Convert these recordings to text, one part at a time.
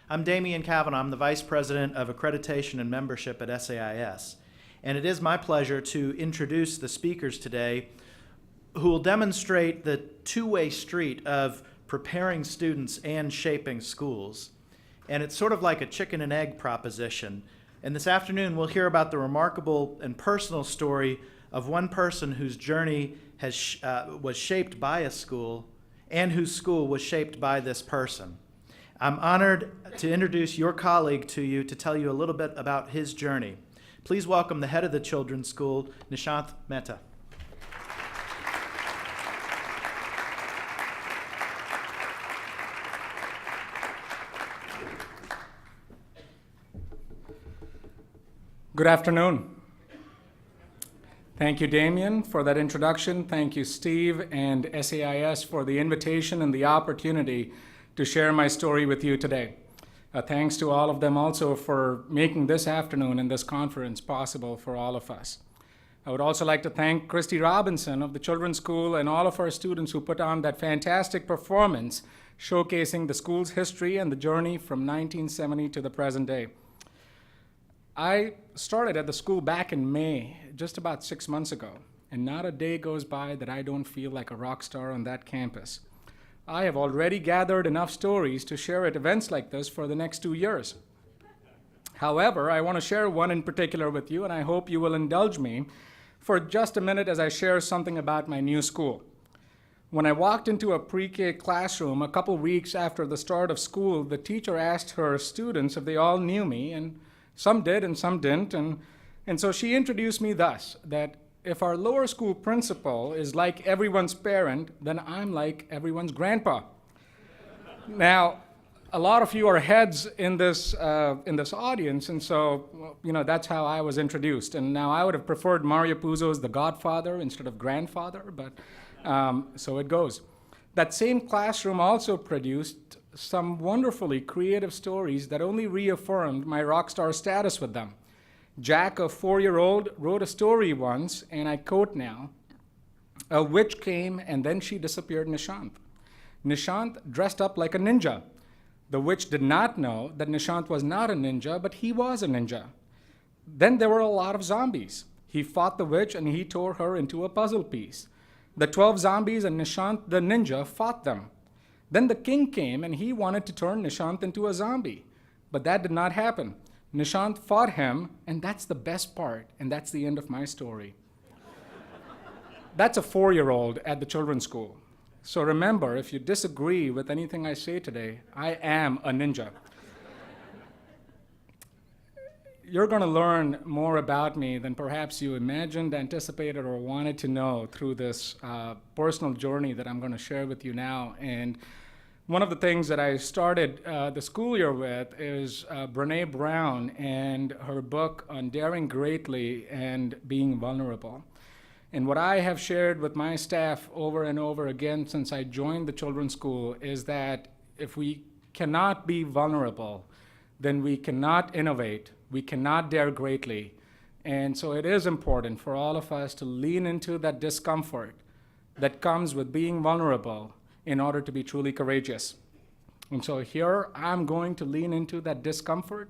I'm Damian Kavanaugh. I'm the Vice President of Accreditation and Membership at SAIS. And it is my pleasure to introduce the speakers today who will demonstrate the two-way street of preparing students and shaping schools. And it's sort of like a chicken and egg proposition. And this afternoon we'll hear about the remarkable and personal story of one person whose journey was shaped by a school and whose school was shaped by this person. I'm honored to introduce your colleague to you to tell you a little bit about his journey. Please welcome the head of the children's school, Nishant Mehta. Good afternoon. Thank you, Damien, for that introduction. Thank you, Steve and SAIS for the invitation and the opportunity to share my story with you today. Thanks to all of them also for making this afternoon and this conference possible for all of us. I would also like to thank Christy Robinson of the Children's School and all of our students who put on that fantastic performance showcasing the school's history and the journey from 1970 to the present day. I started at the school back in May, just about 6 months ago, and not a day goes by that I don't feel like a rock star on that campus. I have already gathered enough stories to share at events like this for the next 2 years. However, I want to share one in particular with you, and I hope you will indulge me for just a minute as I share something about my new school. When I walked into a pre-K classroom a couple weeks after the start of school, the teacher asked her students if they all knew me, and some did and some didn't, and so she introduced me thus, that if our lower school principal is like everyone's parent, then I'm like everyone's grandpa. Now, a lot of you are heads in this audience, and so that's how I was introduced. And now I would have preferred Mario Puzo's The Godfather instead of grandfather, but so it goes. That same classroom also produced some wonderfully creative stories that only reaffirmed my rock star status with them. Jack, a 4-year-old, wrote a story once, and I quote now, "A witch came and then she disappeared Nishant. Nishant dressed up like a ninja. The witch did not know that Nishant was not a ninja, but he was a ninja. Then there were a lot of zombies. He fought the witch and he tore her into a puzzle piece. The 12 zombies and Nishant the ninja fought them. Then the king came and he wanted to turn Nishant into a zombie, but that did not happen. Nishant fought him, and that's the best part, and that's the end of my story." That's a 4-year-old at the children's school. So remember, if you disagree with anything I say today, I am a ninja. You're going to learn more about me than perhaps you imagined, anticipated, or wanted to know through this personal journey that I'm going to share with you now. And one of the things that I started the school year with is Brené Brown and her book on daring greatly and being vulnerable. And what I have shared with my staff over and over again since I joined the children's school is that if we cannot be vulnerable, then we cannot innovate, we cannot dare greatly. And so it is important for all of us to lean into that discomfort that comes with being vulnerable in order to be truly courageous. And so here I'm going to lean into that discomfort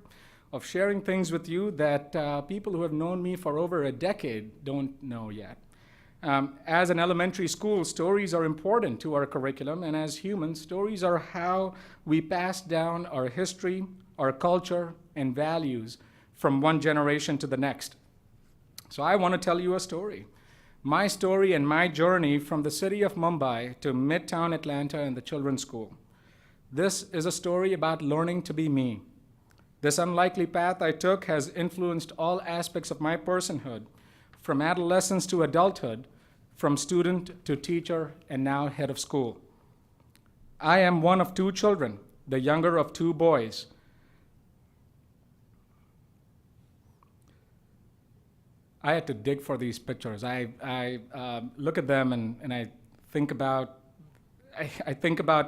of sharing things with you that people who have known me for over a decade don't know yet. As an elementary school, stories are important to our curriculum, and as humans, stories are how we pass down our history, our culture, and values from one generation to the next. So I want to tell you a story. My story and my journey from the city of Mumbai to Midtown Atlanta and the children's school. This is a story about learning to be me. This unlikely path I took has influenced all aspects of my personhood, from adolescence to adulthood, from student to teacher, and now head of school. I am one of 2 children, the younger of 2 boys. I had to dig for these pictures. I look at them and I think about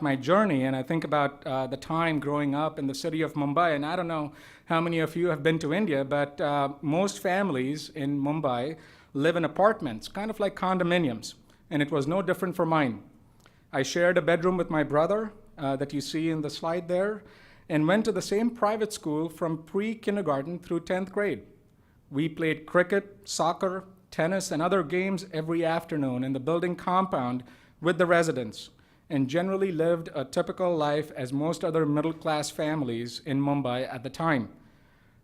my journey, and I think about the time growing up in the city of Mumbai. And I don't know how many of you have been to India, but most families in Mumbai live in apartments, kind of like condominiums, and it was no different for mine. I shared a bedroom with my brother that you see in the slide there, and went to the same private school from pre-kindergarten through 10th grade. We played cricket, soccer, tennis, and other games every afternoon in the building compound with the residents, and generally lived a typical life as most other middle-class families in Mumbai at the time.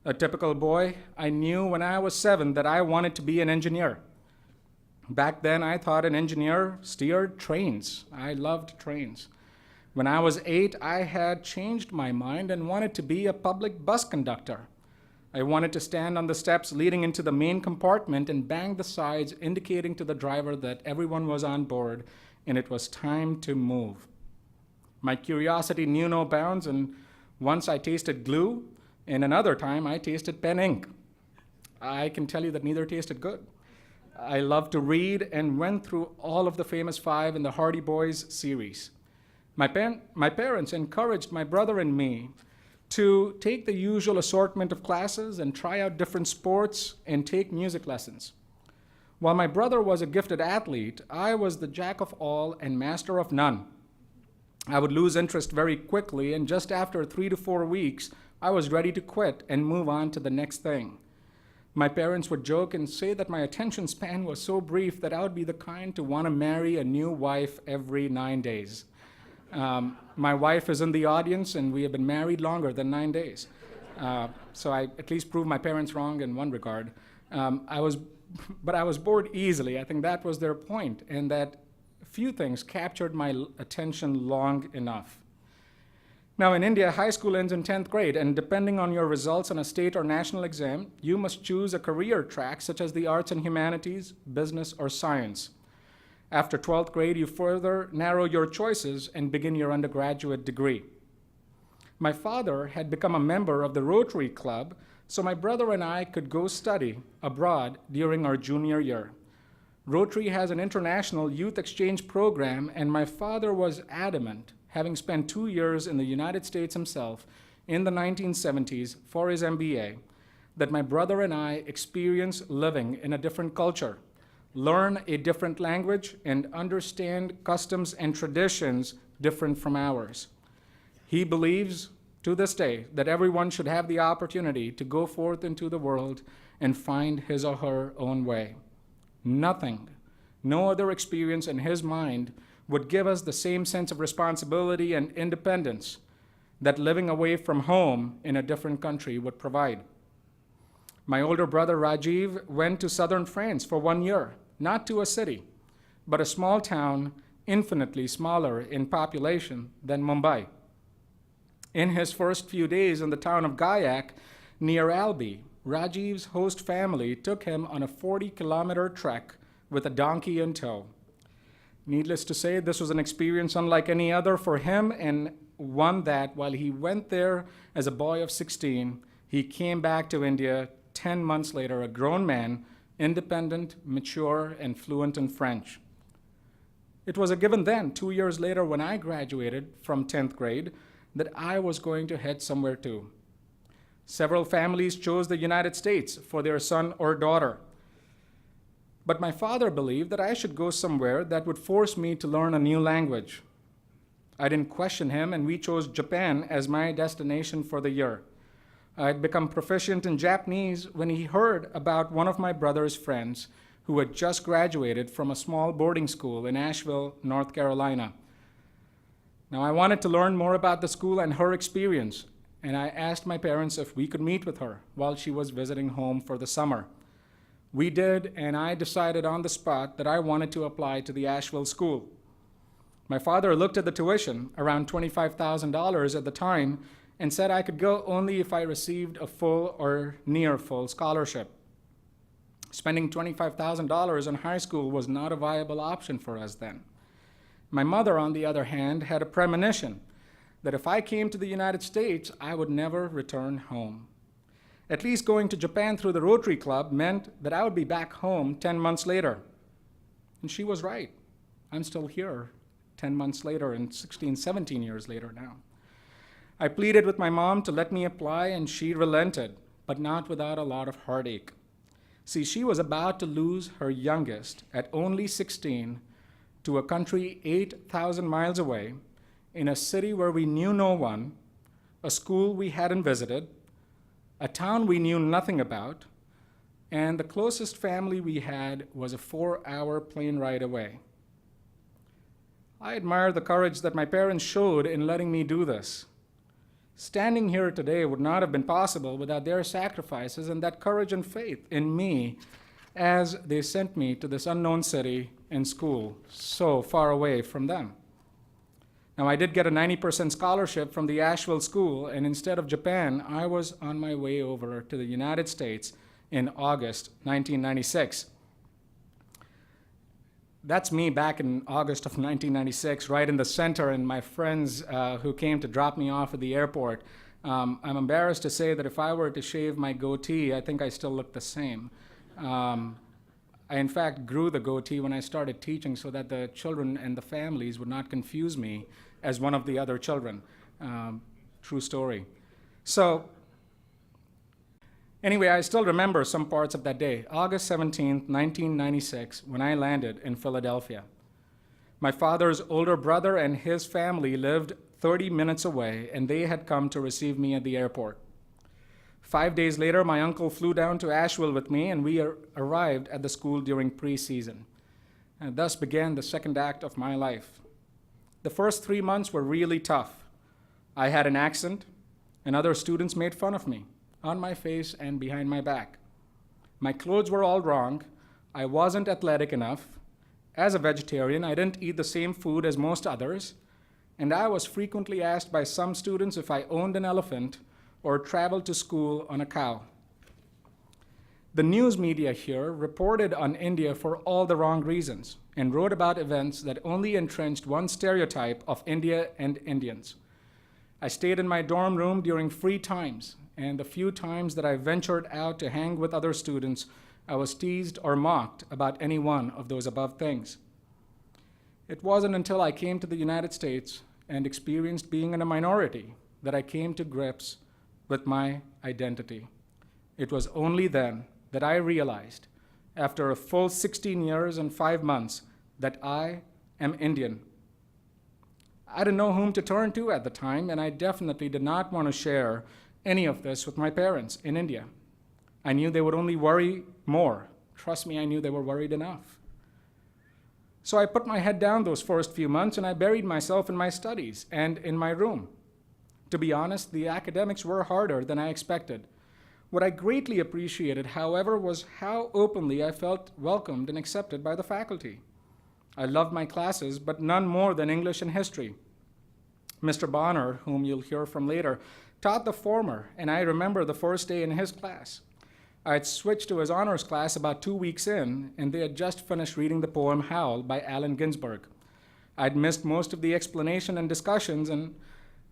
A typical boy, I knew when I was 7 that I wanted to be an engineer. Back then, I thought an engineer steered trains. I loved trains. When I was 8, I had changed my mind and wanted to be a public bus conductor. I wanted to stand on the steps leading into the main compartment and bang the sides, indicating to the driver that everyone was on board and it was time to move. My curiosity knew no bounds, and once I tasted glue, and another time I tasted pen ink. I can tell you that neither tasted good. I loved to read and went through all of the famous 5 in the Hardy Boys series. My parents encouraged my brother and me to take the usual assortment of classes and try out different sports and take music lessons. While my brother was a gifted athlete, I was the jack of all and master of none. I would lose interest very quickly, and just after 3 to 4 weeks, I was ready to quit and move on to the next thing. My parents would joke and say that my attention span was so brief that I would be the kind to want to marry a new wife every 9 days. My wife is in the audience, and we have been married longer than 9 days. So I at least proved my parents wrong in one regard. But I was bored easily. I think that was their point, and that few things captured my attention long enough. Now, in India, high school ends in 10th grade, and depending on your results on a state or national exam, you must choose a career track such as the arts and humanities, business, or science. After 12th grade, you further narrow your choices and begin your undergraduate degree. My father had become a member of the Rotary Club, so my brother and I could go study abroad during our junior year. Rotary has an international youth exchange program, and my father was adamant, having spent 2 years in the United States himself in the 1970s for his MBA, that my brother and I experience living in a different culture, learn a different language, and understand customs and traditions different from ours. He believes, to this day, that everyone should have the opportunity to go forth into the world and find his or her own way. Nothing, no other experience in his mind would give us the same sense of responsibility and independence that living away from home in a different country would provide. My older brother Rajiv went to southern France for 1 year, not to a city, but a small town infinitely smaller in population than Mumbai. In his first few days in the town of Gayak near Albi, Rajiv's host family took him on a 40-kilometer trek with a donkey in tow. Needless to say, this was an experience unlike any other for him, and one that, while he went there as a boy of 16, he came back to India 10 months later, a grown man, independent, mature, and fluent in French. It was a given then, 2 years later when I graduated from 10th grade, that I was going to head somewhere too. Several families chose the United States for their son or daughter. But my father believed that I should go somewhere that would force me to learn a new language. I didn't question him, and we chose Japan as my destination for the year. I had become proficient in Japanese when he heard about one of my brother's friends who had just graduated from a small boarding school in Asheville, North Carolina. Now, I wanted to learn more about the school and her experience, and I asked my parents if we could meet with her while she was visiting home for the summer. We did, and I decided on the spot that I wanted to apply to the Asheville school. My father looked at the tuition, around $25,000 at the time, and said I could go only if I received a full or near full scholarship. Spending $25,000 on high school was not a viable option for us then. My mother, on the other hand, had a premonition that if I came to the United States, I would never return home. At least going to Japan through the Rotary Club meant that I would be back home 10 months later. And she was right. I'm still here 10 months later and 16, 17 years later now. I pleaded with my mom to let me apply, and she relented, but not without a lot of heartache. See, she was about to lose her youngest at only 16 to a country 8,000 miles away, in a city where we knew no one, a school we hadn't visited, a town we knew nothing about, and the closest family we had was a 4-hour plane ride away. I admire the courage that my parents showed in letting me do this. Standing here today would not have been possible without their sacrifices and that courage and faith in me as they sent me to this unknown city and school so far away from them. Now, I did get a 90% scholarship from the Asheville school, and instead of Japan, I was on my way over to the United States in August 1996. That's me back in August of 1996, right in the center, and my friends who came to drop me off at the airport. I'm embarrassed to say that if I were to shave my goatee, I think I still look the same. I, in fact, grew the goatee when I started teaching so that the children and the families would not confuse me as one of the other children. True story. So, anyway, I still remember some parts of that day, August 17th, 1996, when I landed in Philadelphia. My father's older brother and his family lived 30 minutes away, and they had come to receive me at the airport. 5 days later, my uncle flew down to Asheville with me, and we arrived at the school during preseason. And thus began the second act of my life. The first 3 months were really tough. I had an accent, and other students made fun of me, on my face and behind my back. My clothes were all wrong. I wasn't athletic enough. As a vegetarian, I didn't eat the same food as most others, and I was frequently asked by some students if I owned an elephant or traveled to school on a cow. The news media here reported on India for all the wrong reasons and wrote about events that only entrenched one stereotype of India and Indians. I stayed in my dorm room during free times, and the few times that I ventured out to hang with other students, I was teased or mocked about any one of those above things. It wasn't until I came to the United States and experienced being in a minority that I came to grips with my identity. It was only then that I realized, after a full 16 years and 5 months, that I am Indian. I didn't know whom to turn to at the time, and I definitely did not want to share any of this with my parents in India. I knew they would only worry more. Trust me, I knew they were worried enough. So I put my head down those first few months, and I buried myself in my studies and in my room. To be honest, the academics were harder than I expected. What I greatly appreciated, however, was how openly I felt welcomed and accepted by the faculty. I loved my classes, but none more than English and history. Mr. Bonner, whom you'll hear from later, taught the former, and I remember the first day in his class. I had switched to his honors class about 2 weeks in, and they had just finished reading the poem Howl by Allen Ginsberg. I'd missed most of the explanation and discussions, and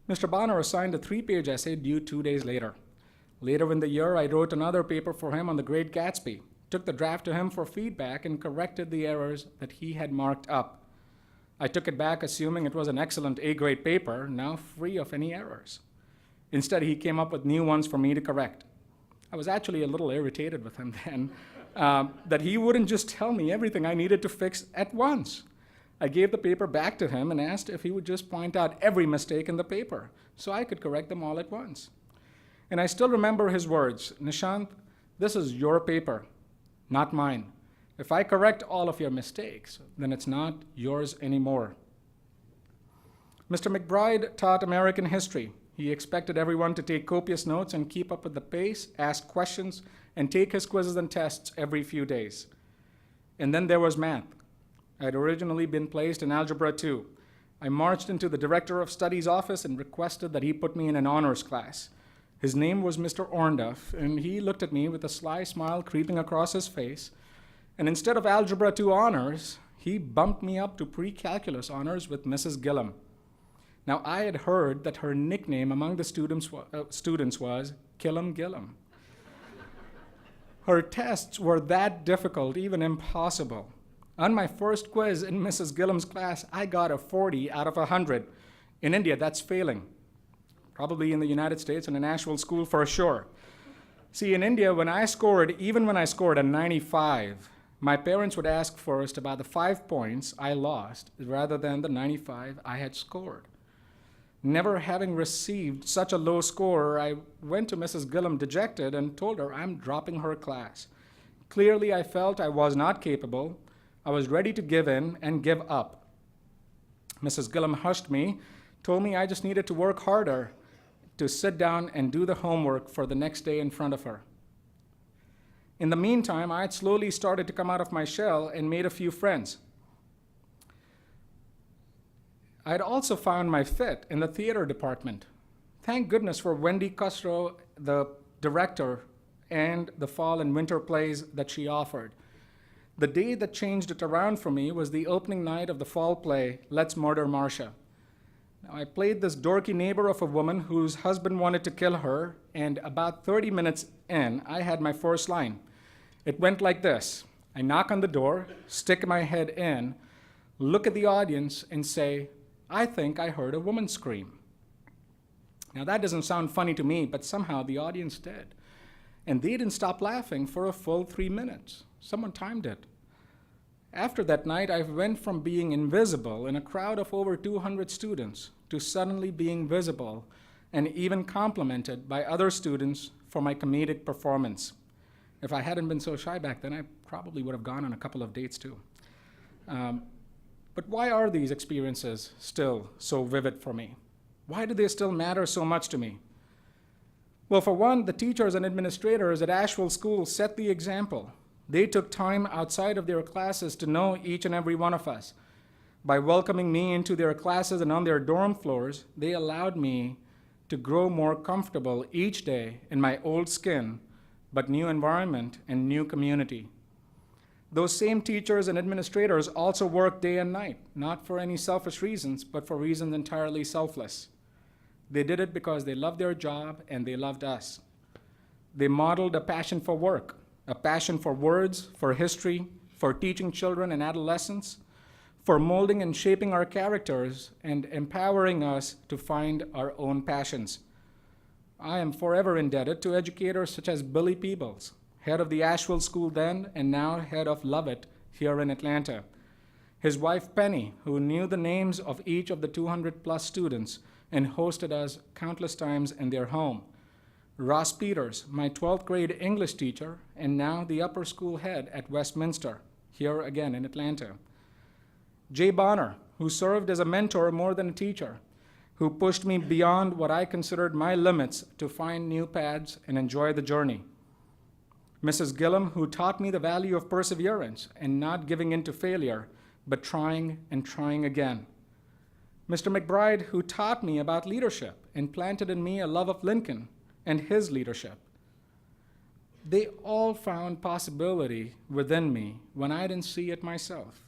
Mr. Bonner assigned a 3-page essay due 2 days later. Later in the year, I wrote another paper for him on the Great Gatsby, took the draft to him for feedback, and corrected the errors that he had marked up. I took it back assuming it was an excellent A-grade paper, now free of any errors. Instead, he came up with new ones for me to correct. I was actually a little irritated with him then, that he wouldn't just tell me everything I needed to fix at once. I gave the paper back to him and asked if he would just point out every mistake in the paper so I could correct them all at once. And I still remember his words, "Nishant, this is your paper, not mine. If I correct all of your mistakes, then it's not yours anymore." Mr. McBride taught American history. He expected everyone to take copious notes and keep up with the pace, ask questions, and take his quizzes and tests every few days. And then there was math. I had originally been placed in Algebra 2. I marched into the Director of Studies office and requested that he put me in an honors class. His name was Mr. Ornduff, and he looked at me with a sly smile creeping across his face. And instead of Algebra 2 honors, he bumped me up to pre-calculus honors with Mrs. Gillum. Now, I had heard that her nickname among the students was Killam Gillum. Her tests were that difficult, even impossible. On my first quiz in Mrs. Gillum's class, I got a 40 out of 100. In India, that's failing. Probably in the United States and in Asheville school for sure. See, in India, even when I scored a 95, my parents would ask first about the 5 points I lost rather than the 95 I had scored. Never having received such a low score, I went to Mrs. Gillum dejected and told her I'm dropping her class. Clearly, I felt I was not capable. I was ready to give in and give up. Mrs. Gillum hushed me, told me I just needed to work harder, to sit down and do the homework for the next day in front of her. In the meantime, I had slowly started to come out of my shell and made a few friends. I had also found my fit in the theater department. Thank goodness for Wendy Cusrow, the director, and the fall and winter plays that she offered. The day that changed it around for me was the opening night of the fall play, Let's Murder Marcia. Now, I played this dorky neighbor of a woman whose husband wanted to kill her, and about 30 minutes in, I had my first line. It went like this. I knock on the door, stick my head in, look at the audience, and say, I think I heard a woman scream. Now, that doesn't sound funny to me, but somehow the audience did. And they didn't stop laughing for a full 3 minutes. Someone timed it. After that night, I went from being invisible in a crowd of over 200 students to suddenly being visible and even complimented by other students for my comedic performance. If I hadn't been so shy back then, I probably would have gone on a couple of dates too. But why are these experiences still so vivid for me? Why do they still matter so much to me? Well, for one, the teachers and administrators at Asheville School set the example. They took time outside of their classes to know each and every one of us. By welcoming me into their classes and on their dorm floors, they allowed me to grow more comfortable each day in my old skin, but new environment and new community. Those same teachers and administrators also worked day and night, not for any selfish reasons, but for reasons entirely selfless. They did it because they loved their job and they loved us. They modeled a passion for work, a passion for words, for history, for teaching children and adolescents, for molding and shaping our characters and empowering us to find our own passions. I am forever indebted to educators such as Billy Peebles, head of the Asheville School then and now head of Lovett here in Atlanta. His wife Penny, who knew the names of each of the 200 plus students and hosted us countless times in their home. Ross Peters, my 12th grade English teacher and now the upper school head at Westminster, here again in Atlanta. Jay Bonner, who served as a mentor more than a teacher, who pushed me beyond what I considered my limits to find new paths and enjoy the journey. Mrs. Gillum, who taught me the value of perseverance and not giving in to failure, but trying and trying again. Mr. McBride, who taught me about leadership and planted in me a love of Lincoln and his leadership. They all found possibility within me when I didn't see it myself,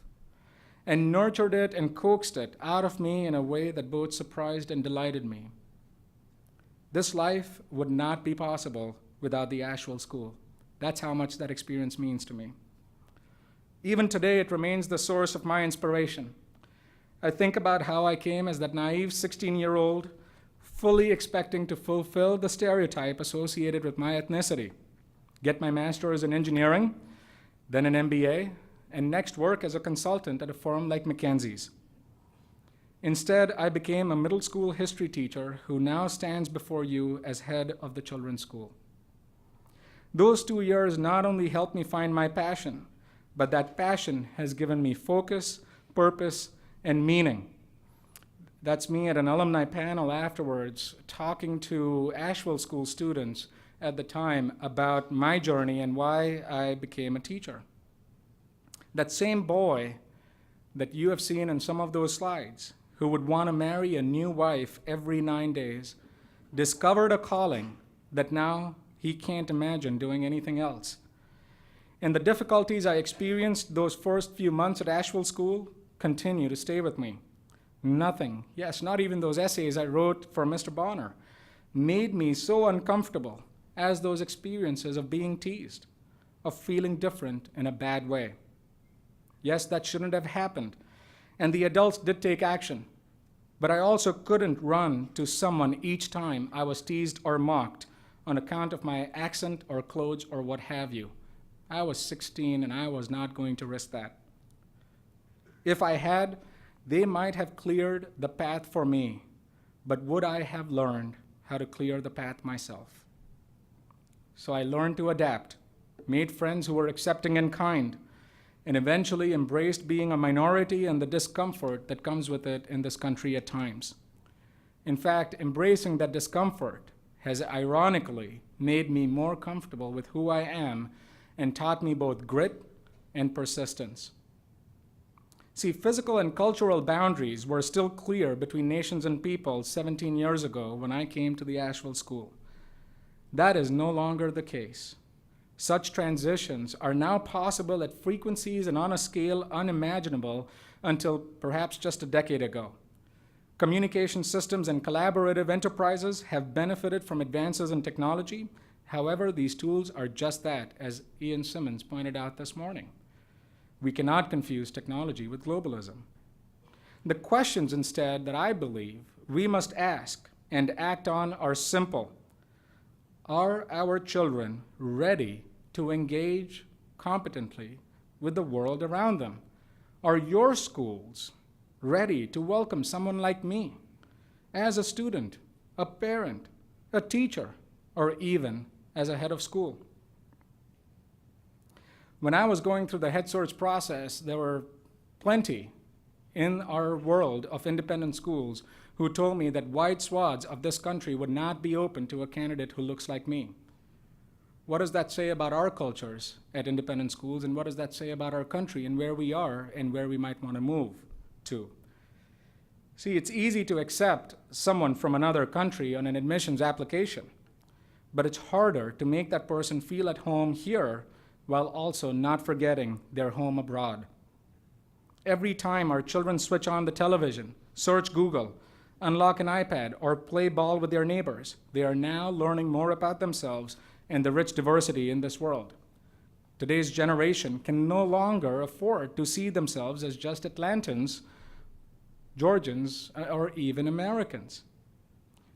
and nurtured it and coaxed it out of me in a way that both surprised and delighted me. This life would not be possible without the Asheville School. That's how much that experience means to me. Even today, it remains the source of my inspiration. I think about how I came as that naive 16-year-old, fully expecting to fulfill the stereotype associated with my ethnicity, get my master's in engineering, then an MBA, and next work as a consultant at a firm like McKinsey's. Instead, I became a middle school history teacher who now stands before you as head of the children's school. Those 2 years not only helped me find my passion, but that passion has given me focus, purpose, and meaning. That's me at an alumni panel afterwards, talking to Asheville School students at the time about my journey and why I became a teacher. That same boy that you have seen in some of those slides, who would want to marry a new wife every 9 days, discovered a calling that now he can't imagine doing anything else. And the difficulties I experienced those first few months at Asheville School continue to stay with me. Nothing, yes, not even those essays I wrote for Mr. Bonner, made me so uncomfortable as those experiences of being teased, of feeling different in a bad way. Yes, that shouldn't have happened, and the adults did take action, but I also couldn't run to someone each time I was teased or mocked on account of my accent or clothes or what have you. I was 16 and I was not going to risk that. If I had, they might have cleared the path for me, but would I have learned how to clear the path myself? So I learned to adapt, made friends who were accepting and kind, and eventually embraced being a minority and the discomfort that comes with it in this country at times. In fact, embracing that discomfort has ironically made me more comfortable with who I am and taught me both grit and persistence. See, physical and cultural boundaries were still clear between nations and people 17 years ago when I came to the Asheville School. That is no longer the case. Such transitions are now possible at frequencies and on a scale unimaginable until perhaps just a decade ago. Communication systems and collaborative enterprises have benefited from advances in technology. However, these tools are just that, as Ian Simmons pointed out this morning. We cannot confuse technology with globalism. The questions instead that I believe we must ask and act on are simple. Are our children ready to engage competently with the world around them? Are your schools ready to welcome someone like me as a student, a parent, a teacher, or even as a head of school? When I was going through the head search process, there were plenty in our world of independent schools who told me that wide swaths of this country would not be open to a candidate who looks like me. What does that say about our cultures at independent schools, and what does that say about our country and where we are and where we might want to move to? See, it's easy to accept someone from another country on an admissions application, but it's harder to make that person feel at home here while also not forgetting their home abroad. Every time our children switch on the television, search Google, unlock an iPad, or play ball with their neighbors, they are now learning more about themselves and the rich diversity in this world. Today's generation can no longer afford to see themselves as just Atlantans, Georgians, or even Americans.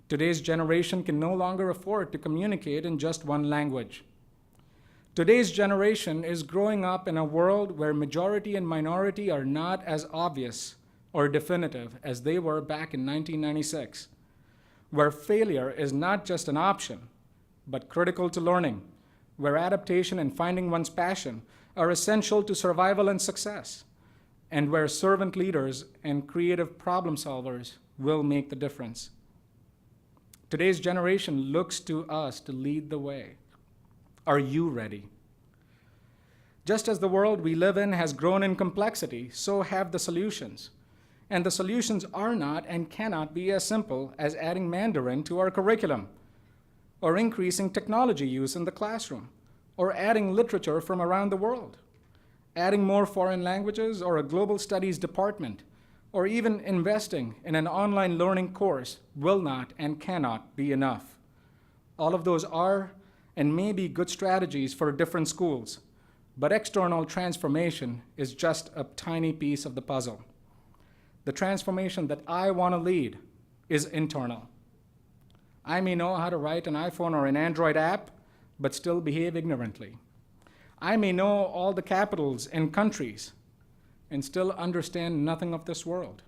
Today's generation can no longer afford to communicate in just one language. Today's generation is growing up in a world where majority and minority are not as obvious or definitive as they were back in 1996, where failure is not just an option, but critical to learning, where adaptation and finding one's passion are essential to survival and success, and where servant leaders and creative problem solvers will make the difference. Today's generation looks to us to lead the way. Are you ready? Just as the world we live in has grown in complexity, so have the solutions. And the solutions are not and cannot be as simple as adding Mandarin to our curriculum, or increasing technology use in the classroom, or adding literature from around the world, adding more foreign languages or a global studies department, or even investing in an online learning course will not and cannot be enough. All of those are and may be good strategies for different schools, but external transformation is just a tiny piece of the puzzle. The transformation that I want to lead is internal. I may know how to write an iPhone or an Android app, but still behave ignorantly. I may know all the capitals and countries and still understand nothing of this world.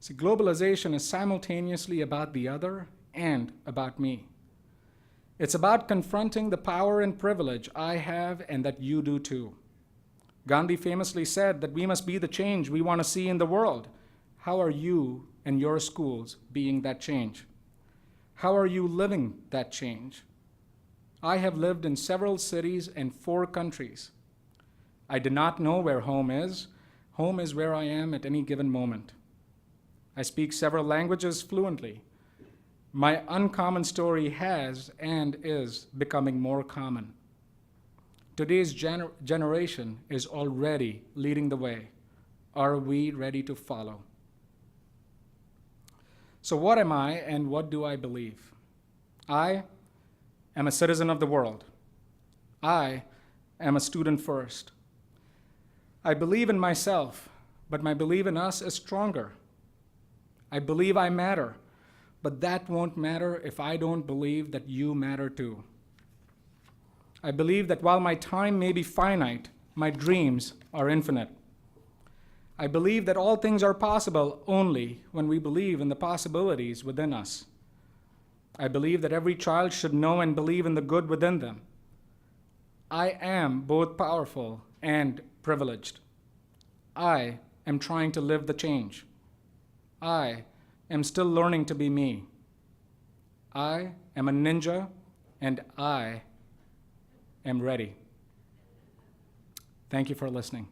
See, globalization is simultaneously about the other and about me. It's about confronting the power and privilege I have and that you do too. Gandhi famously said that we must be the change we want to see in the world. How are you and your schools being that change? How are you living that change? I have lived in several cities and 4 countries. I did not know where home is. Home is where I am at any given moment. I speak several languages fluently. My uncommon story has and is becoming more common. Today's generation is already leading the way. Are we ready to follow? So what am I and what do I believe? I am a citizen of the world. I am a student first. I believe in myself, but my belief in us is stronger. I believe I matter, but that won't matter if I don't believe that you matter too. I believe that while my time may be finite, my dreams are infinite. I believe that all things are possible only when we believe in the possibilities within us. I believe that every child should know and believe in the good within them. I am both powerful and privileged. I am trying to live the change. I am still learning to be me. I am a ninja, and I am ready. Thank you for listening.